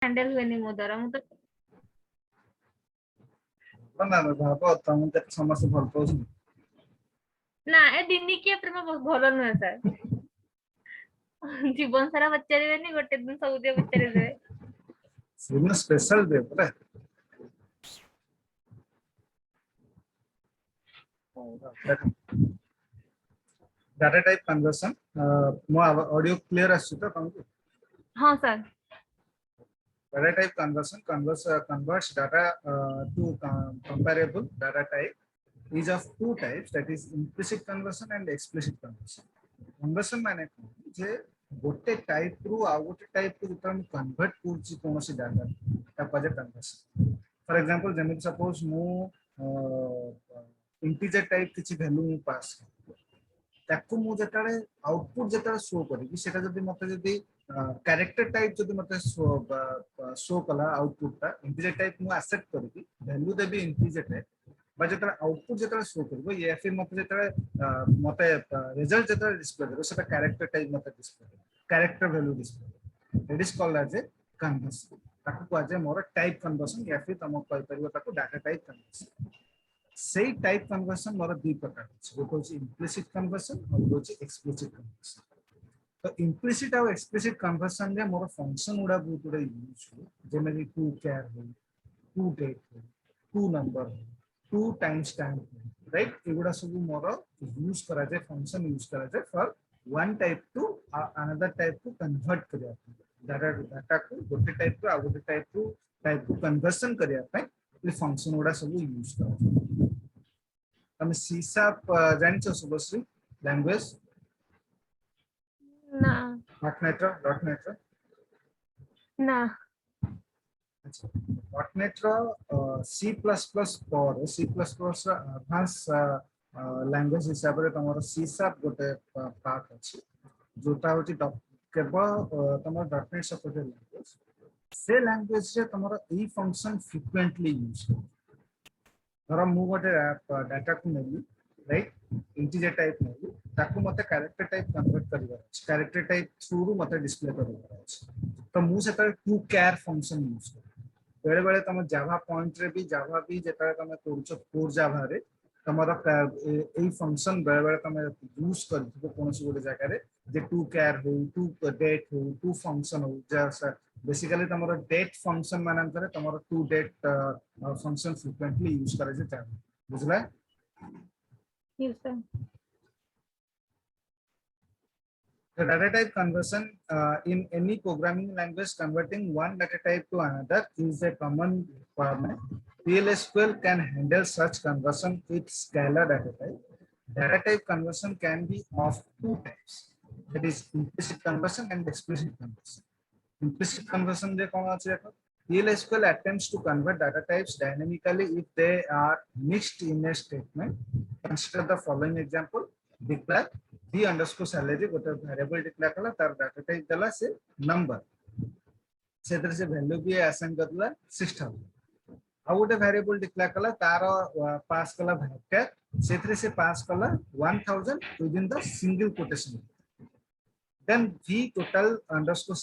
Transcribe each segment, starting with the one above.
Handle हुएनी मो द्वारा मु तो ना भाव तुम तो समस्त भल पाउछ ना ए दिनी के प्रेम बहुत भलो नुहे सर जीवन सारा पचारिबेनी गोटे दिन सब दिया पचारि देबे सिन स्पेशल डे परा डाटा टाइप कन्वर्सन मो ऑडियो क्लियर आछु तो तुमको हां sir data type conversion converts data to comparable data type is of two types, that is implicit conversion and explicit conversion. Conversion माने जे गोटे टाइप रु आ गोटे टाइप को जत हम कन्वर्ट करछि कोनोसी डाटा ता पजे कन्वर्सन. फॉर एग्जांपल जेमे सपोज मु इंटीजर टाइप किछि वैल्यू मु पास ताकू मु जताले आउटपुट जताले शो करी सेटा जदी मते जदी कैरेक्टर टाइप जदी मते शो कला आउटपुट ता इंटीजर टाइप मु एक्सेप्ट करी वैल्यू देबी इंटीजर टाइप बा जताले आउटपुट जताले शो करबो या फिर मते जताले मते रिजल्ट जताले डिस्प्ले देबो सेटा कैरेक्टर टाइप मते display character value display it is called as a conversion ताकू को आज मोर टाइप कन्वर्सन या फिर तम कहि परिबो ताकू डाटा टाइप कन्वर्सन. सेई टाइप कन्वर्सन मोर दुई प्रकार अछि गोटे होछि इम्प्लिसिट कन्वर्सन और होछि एक्सप्लिसिट कन्वर्सन. तो इम्प्लिसिट और एक्सप्लिसिट कन्वर्सन रे मोर फंक्शन उडा बहुत उडा यूज हो जेमे कि टू कैर हो टू डेट हो टू नंबर हो टू टाइम स्टैम्प राइट एगुडा सब मोर यूज करा जाय फंक्शन यूज करा जाय for one type two another type को कन्वर्ट करिया डाटा को गोटे टाइप को आ गोटे टाइप को कन्वर्सन करिया पय ये फंक्शन उडा सब यूज करा जाय. तमे सी शार्प जानिछो सुबश्री लैंग्वेज ना डॉट नेट ना अच्छा डॉट नेट रो सी प्लस प्लस पर C plus plus advance language हिसाब रे तमरो सी शार्प गोटे पार्ट अछि जोटा होची केवल तमरो डॉट नेट सपोर्टेड लैंग्वेज से लैंग्वेज रे तमरो ई फंक्शन फ्रीक्वेंटली यूज हो धर मु गोटे डाटा को नेली राइट इंटीजर टाइप नेली ताकू मते कैरेक्टर टाइप कन्वर्ट करिवार अछि कैरेक्टर टाइप थ्रू रु मते डिस्प्ले करिवार अछि तो मु सेता टू कैर फंक्शन यूज कर बेले बेले तम जावा पॉइंट रे भी जावा भी जेता तम करछो कोर जावा रे तमरा ए फंक्शन बेले बेले तम यूज करथिबो कोनसी गोटे जगह रे जे टू कैर हो टू डेट हो टू फंक्शन हो जैसा बेसिकली तमरा डेट फंक्शन मानंतरे तमरा to date function frequently use करे जे चाहे बुझला. Yes sir The data type conversion in any programming language converting one data type to another is a common requirement. PLSQL can handle such conversion with scalar data type. Data type conversion can be of two types, that is implicit conversion and explicit conversion. Implicit conversion je kon achi dekho PLSQL attempts to convert data types dynamically if they are mixed in a statement. Consider the following example. Declare the underscore salary गोटे variable declare कला तार data type दला से number से तरह से value भी assign करला 6000 आ गोटे वेरिएबल डिक्लेयर कला तार पास कला वेक्टर से तरह से पास कला 1000 within the single quotation then v total underscore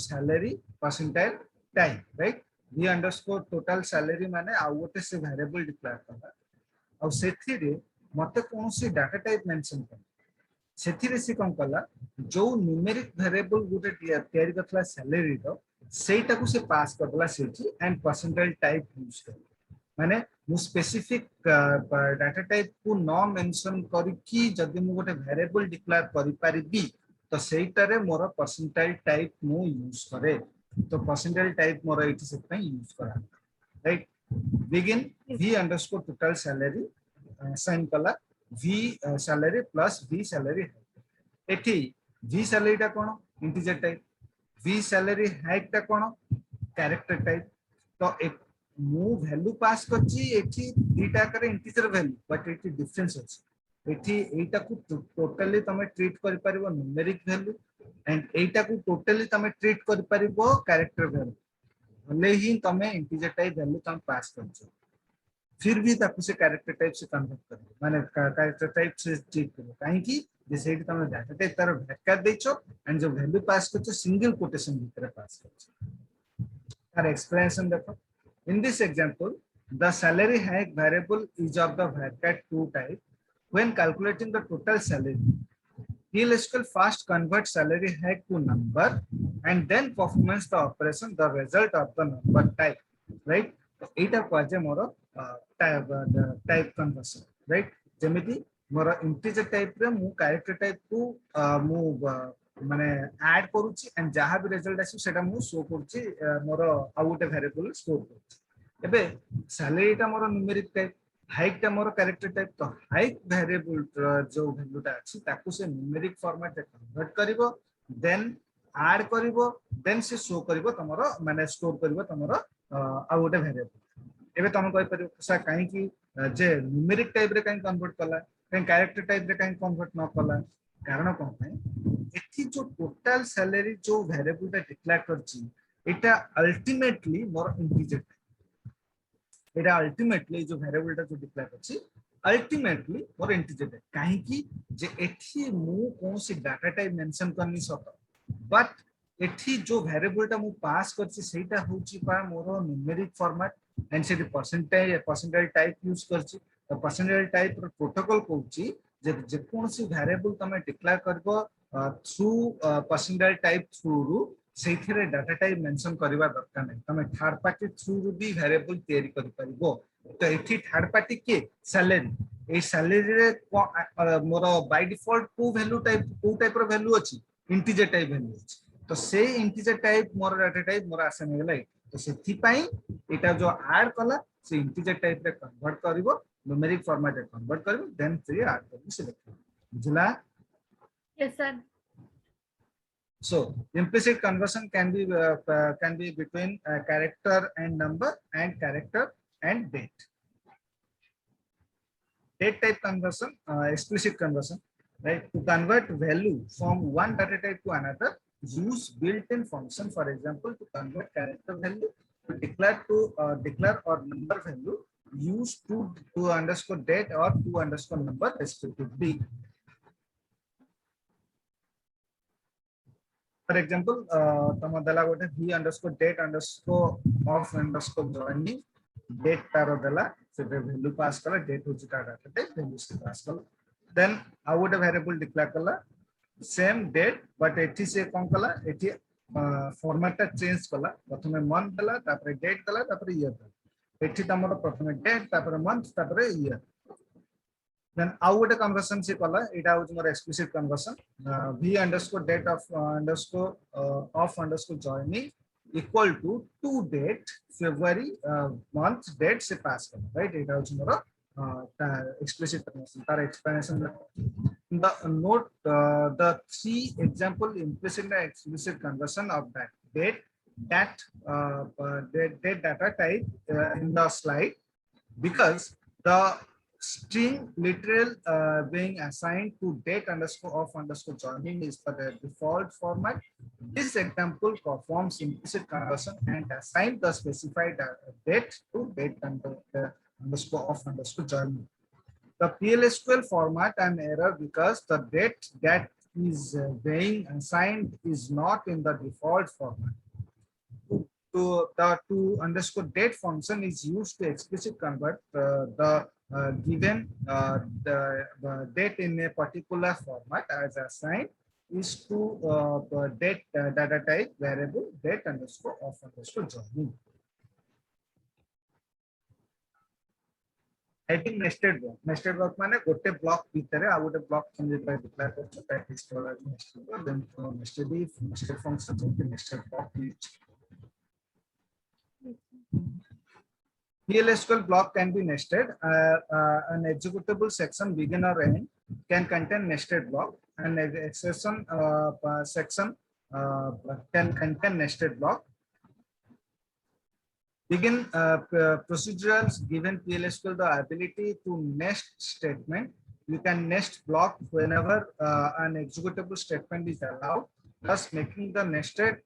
salary percentile time right v underscore total salary माने आ गोटे से वेरिएबल डिक्लेयर कला और सेथि रे मते कोनसी डाटा टाइप मेंशन कर सेथि रे से कोन कला जो न्यूमेरिक वेरिएबल गुटे तयारी करथला सैलरी रो सेटा को से पास करला सेठी एंड परसेंटाइल टाइप यूज कर माने मु स्पेसिफिक डाटा टाइप को न मेंशन करी कि जदी मु गोटे वेरिएबल डिक्लेयर करि परिबी तो सेटा रे मोर परसेंटाइल टाइप मु यूज करे तो परसेंटाइल टाइप मोर एठी से पय यूज करा right begin v underscore total salary sign कला v salary plus v salary एठी v सैलरी टा कोन इंटीजर टाइप v सैलरी हाइट टा कोन कैरेक्टर टाइप तो एक मु वैल्यू पास करची एठी दीटा करे इंटीजर वैल्यू बट एठी डिफरेंस अछि एठी एटा को टोटली तमे ट्रीट करि परिबो न्यूमेरिक वैल्यू एंड एटा को टोटली तमे ट्रीट करि परिबो कैरेक्टर वैल्यू भले ही तमे इंटीजर टाइप वैल्यू तम पास करछो फिर भी ताकू से कैरेक्टर टाइप से कन्वर्ट कर माने कैरेक्टर टाइप से ट्रीट करो काहे कि जे सेठी तमे डाटा टाइप तार भैक्यूम देछो एंड जो वैल्यू पास करछो सिंगल कोटेशन भीतर पास करछो तार एक्सप्लेनेशन देखो in this example the salary hike variable is of the vacat 2 type when calculating the total salary PLSQL first converts salary hike to number and then performs the operation the result of the number type right तो एटा क्वाजे मोर type conversion right जेमिति मोर integer type रे मु character type को मु माने add करूची and जहां भी result आसी सेटा मु शो करूची मोर आउ गोटे वेरिएबल स्टोर करूची एबे सैलरी टा मोर न्यूमेरिक टाइप हाइक टा मोर कैरेक्टर टाइप तो हाइक वेरिएबल जो वैल्यू टा अछि ताकू से न्यूमेरिक फॉर्मेट रे कन्वर्ट करिवो देन ऐड करिवो देन से शो करिवो तमरो माने स्टोर करिवो तमरो आ गोटे वेरिएबल एबे तम कहि परियो सर काहे कि जे न्यूमेरिक टाइप रे काहे कन्वर्ट कला काहे कैरेक्टर टाइप रे काहे कन्वर्ट न कला कारण कोन पे एथि जो टोटल सैलरी जो वेरिएबल टा डिक्लेयर करछि एटा अल्टीमेटली मोर इंटीजर एटा अल्टीमेटली जो वेरिएबल टा जो डिक्लेयर करछि अल्टीमेटली मोर इंटीजर काहे कि जे एथि मु कोनसी डाटा टाइप मेंशन करनी सत बट एथि जो वेरिएबल टा मु पास करछि सेटा होछि पा मोर न्यूमेरिक फॉर्मेट एंड से परसेंटाइल टाइप यूज करछि तो परसेंटाइल टाइप रो प्रोटोकॉल कहछि जे कोनसी वेरिएबल तमे डिक्लेयर करबो थ्रू परसेंटाइल टाइप थ्रू रु सेथिरे डाटा टाइप मेंशन करबा दरकार नै तमे थर्ड पार्टी थ्रू रु भी वेरिएबल तयारी करि परिबो तो एथि थर्ड पार्टी के सैलरी ए सैलरी रे मोर बाय डिफॉल्ट को वैल्यू टाइप रो वैल्यू अछि इंटीजर टाइप वैल्यू अछि तो से integer type more data type more आसे नेला तो सेथि पई एटा जो ऐड कला से इंटीजर टाइप रे कन्वर्ट करिवो न्यूमेरिक फॉर्मेट रे कन्वर्ट करिवो देन से ऐड करिवो सिलेक्ट बुझला Yes, sir. so implicit conversion can be between character and number and character and date type conversion explicit conversion right to convert value from one data type to another use built-in function for example to convert character value to declare or number value use to underscore date or to underscore number respectively for example tama dala gote v underscore date underscore of underscore joining date taro dala se value pass kala date hochi ta data type value se pass kala then how would a variable declare kala same date but एठी से कोन कला एठी format टा change कला प्रथमे month दला तापर date दला तापर ईयर दला एठी तमरो प्रथमे डेट तापर मंथ तापर year then out a conversion se kala eta hoch more explicit conversion v underscore date of underscore joining equal to to date February month date se pass kala right eta hoch more explicit conversion tar explanation the note the three example implicit and explicit conversion of that date data type in the slide because the string literal being assigned to date underscore of underscore joining is for the default format. This example performs implicit conversion and assign the specified date to date underscore of underscore joining. The PLSQL format an error because the date that is being assigned is not in the default format. The to underscore date function is used to explicitly convert the given the date in a particular format as assigned is to the date data type variable date underscore of underscore joining. Typing nested block माने गोटे block भीतर आ गोटे block change by declare करछ that is called as nested block then nested if nested function and nested block use PLSQL block can be nested an executable section begin or end can contain nested block and exception section can contain nested block begin procedurals given PLSQL the ability to nest statement. You can nest block whenever an executable statement is allowed, thus making the nested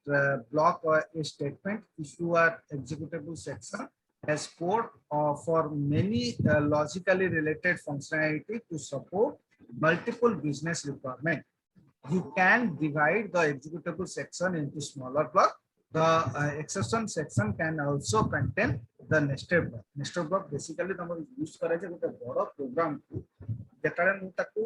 block or a statement if you are executable section as code for many logically related functionality to support multiple business requirement, you can divide the executable section into smaller block. The exception section can also contain the nested block. Nested block basically तमर use करे जे गोटे बड़ programme को जेताले मु ताकू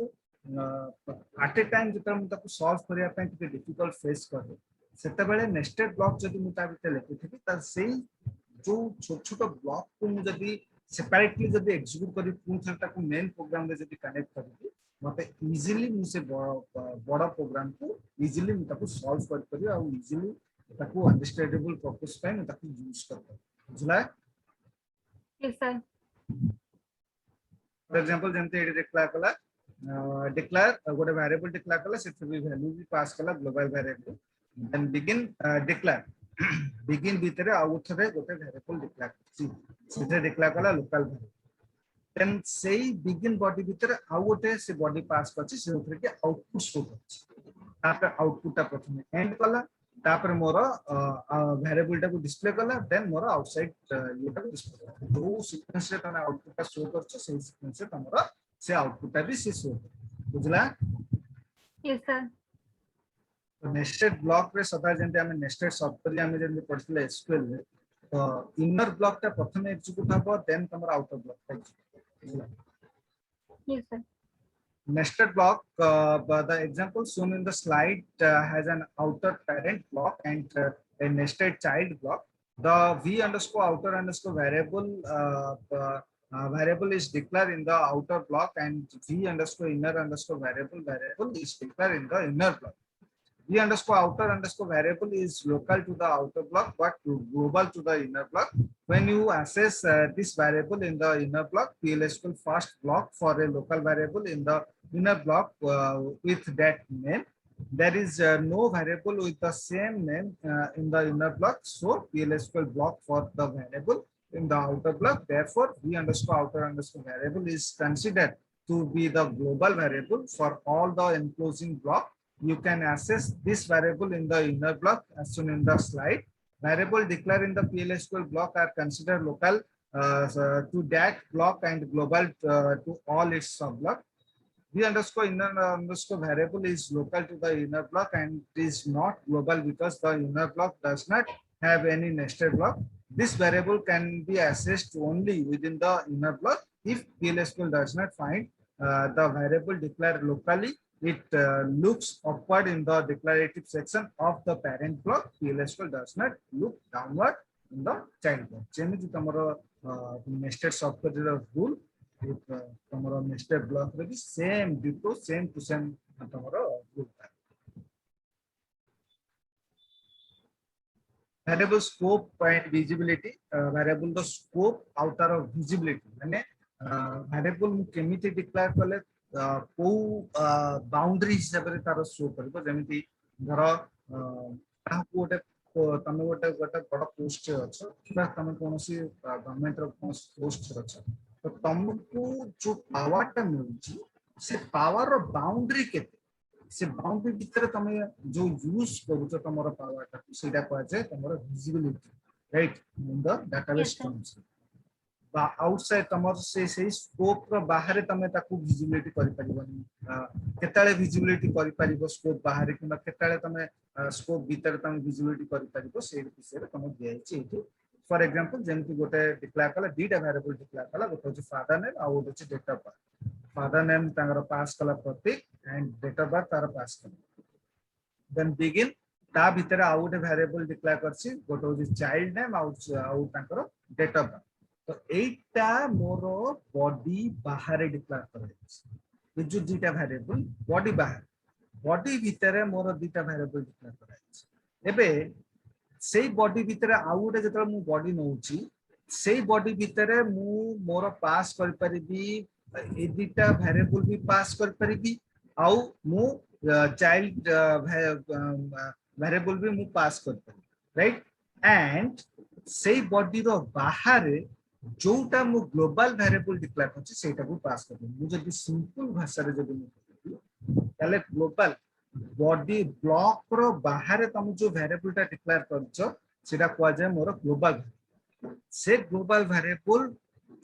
at a time जेताले मु ताकू solve करिया पे टिके डिफिकल्ट फेस करे सेते बेले नेस्टेड ब्लॉक जदी मु ता बिते लेखिथिबि त सेही जो छोट छोट ब्लॉक को मु जदी सेपरेटली जदी एग्जीक्यूट करी पुन थर ताकू मेन प्रोग्राम रे जदी कनेक्ट करी मते इजीली मु से बड़ा प्रोग्राम को इजीली मु ताकू सॉल्व कर करी आ इजीली ताकू अंडरस्टैंडेबल पर्पस पे मु ताकू यूज कर बुझला yes sir फॉर एग्जांपल जेंते एडी डिक्लेयर कला डिक्लेयर गोटे वेरिएबल डिक्लेयर कला सेते भी वैल्यू भी पास कला global variable then begin declare begin भीतर आ उठरे गोटे वेरिएबल डिक्लेयर सी सेते डिक्लेयर कला लोकल वेरिएबल देन सेही बिगिन बॉडी भीतर आ गोटे से बॉडी पास करछि से उठरे के आउटपुट शो करछि तापर आउटपुट ता प्रथमे एंड कला तापर मोर वेरिएबल टा को डिस्प्ले कला देन मोर आउटसाइड ये टा डिस्प्ले कला दो सीक्वेंस रे तने आउटपुट ता शो करछ से सीक्वेंस रे तमरा से आउटपुट टा भी से शो बुझला yes sir तो नेस्टेड ब्लॉक रे सदा जेंते हम नेस्टेड सॉफ्टवेयर हम जेंते पढिले एसक्यूएल रे तो इनर ब्लॉक ता प्रथमे एक्जीक्यूट हबो देन तमरा आउटर ब्लॉक ता बुझला yes sir nested block the example shown in the slide has an outer parent block and a nested child block. The v underscore outer underscore variable is declared in the outer block and v underscore inner underscore variable is declared in the inner block. V underscore outer underscore variable is local to the outer block but global to the inner block. When you access this variable in the inner block, PLS will first block for a local variable in the inner block with that name. There is no variable with the same name in the inner block, so PLS will block for the variable in the outer block. Therefore, V underscore outer underscore variable is considered to be the global variable for all the enclosing block. You can access this variable in the inner block as shown in the slide. Variable declared in the PLSQL block are considered local to that block and global to all its subblock. V underscore inner underscore variable is local to the inner block and is not global because the inner block does not have any nested block. This variable can be accessed only within the inner block if PLSQL does not find the variable declared locally. It looks upward in the declarative section of the parent block. PLSQL does not look downward in the child block. जेमिति तमरो nested software rule with तमरो nested block रे भी same ditto same to same तमरो rule था. Variable scope and visibility. Variable the scope outer of visibility. माने variable मु केमिति declare कले को boundary हिसाब रे तार शो करबो जेमिति धर गोटे तमे गोटे बड़ पोस्ट अछ किबा तमे कोनोसी गवर्नमेंट रो पोस्ट अछ तो तुमको जो पावर टा मिलची से पावर रो बाउंड्री केते से बाउंड्री भीतर तमे जो यूज करूछ तमरो पावर टा सेटा कहै छै तमरो visibility right in the database terms outside तमर से स्कोप रो बाहर तमे ताकू विजिबिलिटी करि परिबनी केताले विजिबिलिटी करि परिबो स्कोप बाहर किबा केताले तमे स्कोप भीतर तमे विजिबिलिटी करि परिबो से विषय रे तमे दियै छै एठी फॉर एग्जांपल जेमति गोटे डिक्लेयर कला दीटा वेरिएबल डिक्लेयर कला गोटे होची फादर नेम आ गोटे होची date of birth father name तांगर पास कला Pratik and date of birth तार पास कला देन बिगिन ता भीतर आ गोटे वेरिएबल डिक्लेयर करछि गोटे होची चाइल्ड नेम आ तांकर डेट ऑफ बर्थ तो एटा मोर बॉडी बाहर डिक्लेयर कर जो दुटा वेरिएबल बॉडी बाहर बॉडी भीतर मोर दुटा वेरिएबल डिक्लेयर कर एबे सेही बॉडी भीतर आउ गोटे जतरा मु बॉडी नउची सेही बॉडी भीतर मु मोर पास कर परिबी ए दुटा वेरिएबल भी पास कर परिबी आउ मु चाइल्ड वेरिएबल भी मु पास कर परिबी राइट एंड सेही बॉडी रो बाहर जोटा मु ग्लोबल वेरिएबल डिक्लेयर करछि सेटा को पास कर मु जदी सिंपल भाषा रे जदी मु ताले ग्लोबल बॉडी ब्लॉक रो बाहर तुम जो वेरिएबल टा डिक्लेयर करछो सेटा को जाय मोर ग्लोबल से global variable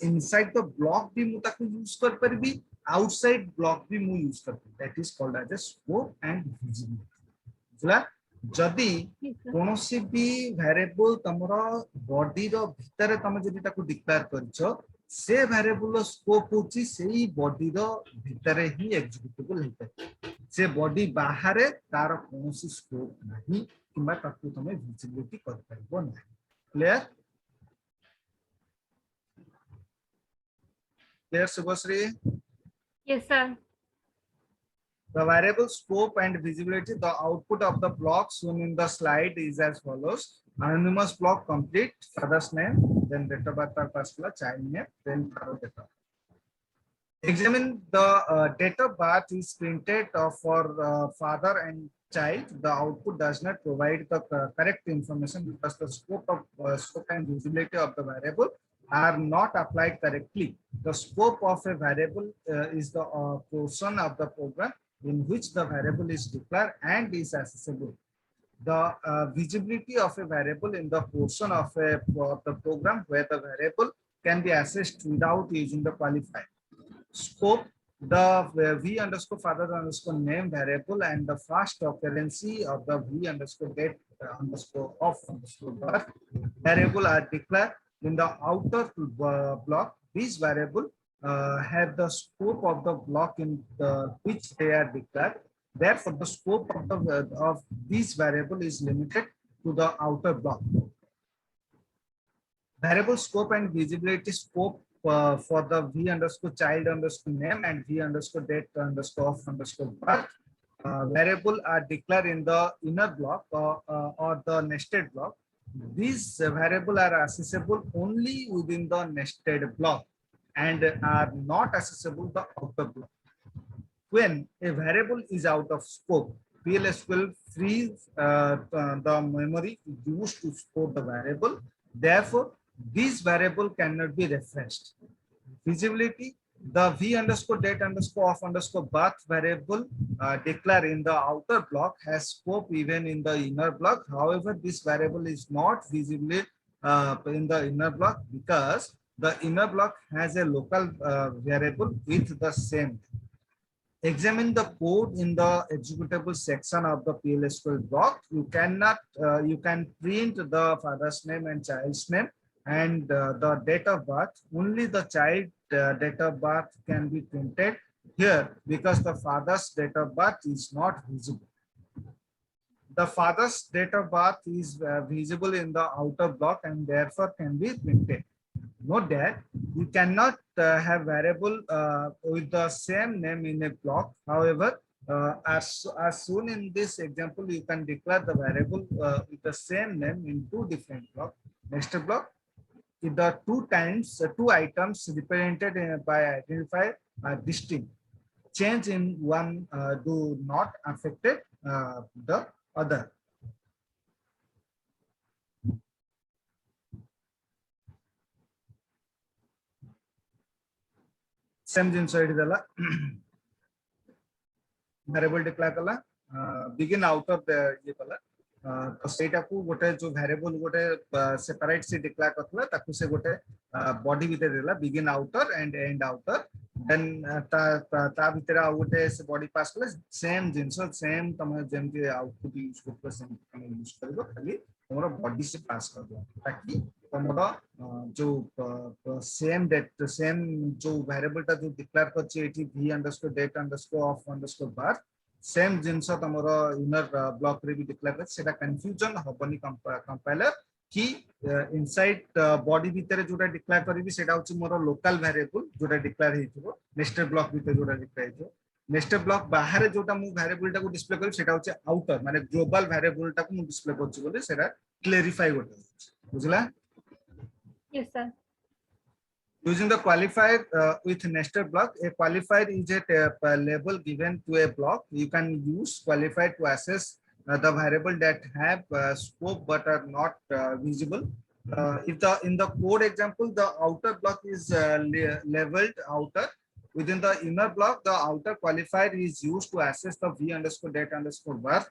inside the block भी मु ताको यूज कर परबी outside block भी मु यूज करते, that is called as a scope and visibility. बुझला जदि Yes, sir. कोनोसी भी वेरिएबल तमरो बॉडी रो भीतर तमे जदि ताको डिक्लेयर करछो से वेरिएबल रो स्कोप होची सेही बॉडी रो भीतर ही एग्जीक्यूटेबल हेते, से बॉडी बाहर तार कोनोसी स्कोप नाही किबा ताको तमे विजिबिलिटी कर परबो नाही. Clear clear Shubhashree. Yes, sir. The variable scope and visibility, the output of the block shown in the slide is as follows. Anonymous block complete, father's name, then date of birth, child name, then father data. Examine the date of birth is printed for father and child. The output does not provide the correct information because the scope and visibility of the variable are not applied correctly. The scope of a variable is the portion of the program in which the variable is declared and is accessible. The visibility of a variable in the portion of the program where the variable can be accessed without using the qualifier. Scope, the v underscore father underscore name variable and the first occurrence of the v underscore date underscore of underscore birth variable are declared in the outer block. These variable have the scope of the block in which they are declared. Therefore, the scope of this variable is limited to the outer block. Variable scope and visibility scope for the v underscore child underscore name and v underscore date underscore of underscore birth variable are declared in the inner block or the nested block. These variables are accessible only within the nested block and are not accessible the outer block. When a variable is out of scope, PLS will freeze the memory used to store the variable. Therefore, this variable cannot be referenced. Visibility, the v underscore date underscore of underscore birth variable declared in the outer block has scope even in the inner block. However, this variable is not visible in the inner block because the inner block has a local variable with the same. Examine the code in the executable section of the PLSQL block. You cannot, you can print the father's name and child's name and the date of birth. Only the child date of birth can be printed here because the father's date of birth is not visible. The father's date of birth is visible in the outer block and therefore can be printed. Note that you cannot have variable with the same name in a block. However, as soon in this example, you can declare the variable with the same name in two different blocks. Next block, if the two items represented by identifier are distinct, change in one do not affect the other. Same जिनस एठी देला variable declare कला begin out of ये कला तो सेटा को गोटे जो वेरिएबल गोटे सेपरेट से डिक्लेयर करथला ताकू से गोटे बॉडी भीतर देला begin outer end end outer then ता भीतर आ गोटे से बॉडी पास कले सेम जिनस सेम तमे जेमति आउटपुट यूज करथला सेम तमे यूज करबो खाली तमरो बॉडी से पास कर दो ताकि तमरो जो सेम डेट सेम जो वेरिएबल ता जो डिक्लेयर करछि एठी v underscore date underscore of underscore birth same जिनस तमरो इनर ब्लॉक रे भी डिक्लेयर कर सेटा कंफ्यूजन होबनी कंपाइलर कि इनसाइड बॉडी भीतर जोटा डिक्लेयर करबी सेटा होछि मोर लोकल वेरिएबल जोटा डिक्लेयर हेतिबो नेस्टेड ब्लॉक भीतर जोटा डिक्लेयर हेतिबो नेस्टेड ब्लॉक बाहर जोटा मु वेरिएबल टा को डिस्प्ले करबी सेटा होछि आउटर माने ग्लोबल वेरिएबल टा को मु डिस्प्ले करछि बोले सेटा क्लेरिफाई गोटे बुझला. Yes, sir. Using the qualifier with nested block, a qualifier is a label given to a block. You can use qualifier to access the variable that have scope but are not visible. If in the code example, the outer block is labeled outer. Within the inner block, the outer qualifier is used to access the v underscore date underscore birth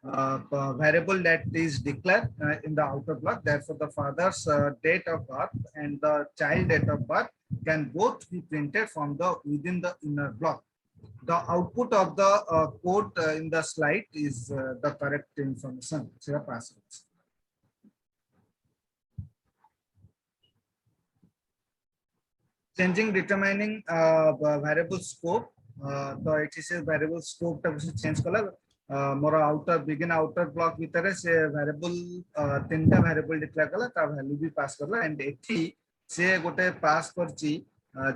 variable that is declared in the outer block. Therefore, the father's date of birth and the child date of birth can both be printed from the within the inner block. The output of the code in the slide is the correct information. Changing determining variable scope. तो it is a variable scope type से change कला मोर outer begin outer block भीतर से variable तीनटा variable declare कला ता value भी pass करला and एठी से गोटे pass करची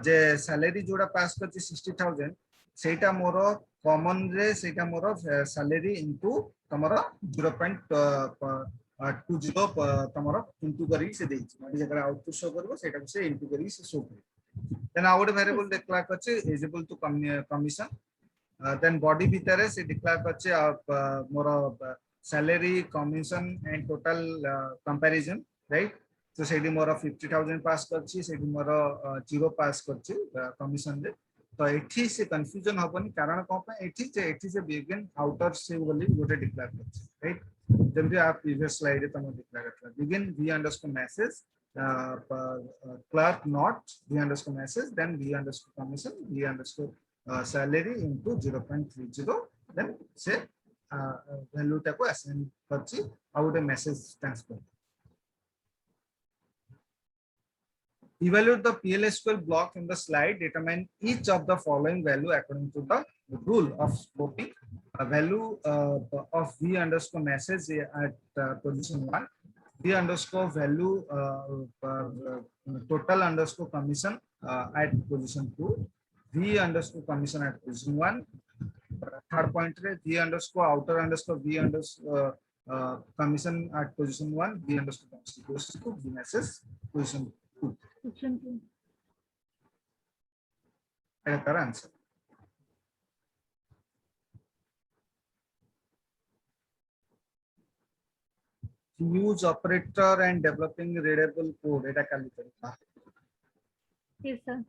जे salary जोड़ा pass करची 60,000 सेटा मोर common रे सेटा मोर salary into तमरा 0.20 तमरा into करी से देची माने जकरा output show करबो सेटा को से into करी से show करी. Then our variable declare करचे eligible to commission. Then body भीतर से declare करचे मोर salary, commission and total comparison, right? So Sethi more 50,000 pass करची सेठी मोर 0 pass करची commission रे. तो एठी से confusion हबनी कारण कोन पे एठी से begin outer से बोली गोटे declare करची, right? जेमति आप previous slide रे तम declare करला begin v underscore message clerk not v underscore message, then v underscore commission, v underscore salary into 0.30, then say value टाको assign करची out a message transfer. Evaluate the PLSQL block in the slide. Determine each of the following value according to the rule of scoping. A value of v underscore message at position 1. V underscore value total underscore commission at position 2. V underscore commission at position 1. Third point V underscore outer underscore V underscore commission at position 1. V underscore commission goes to V message position 2. Correct answer. Use operator and developing readable code. Eta kali karta. Yes, sir.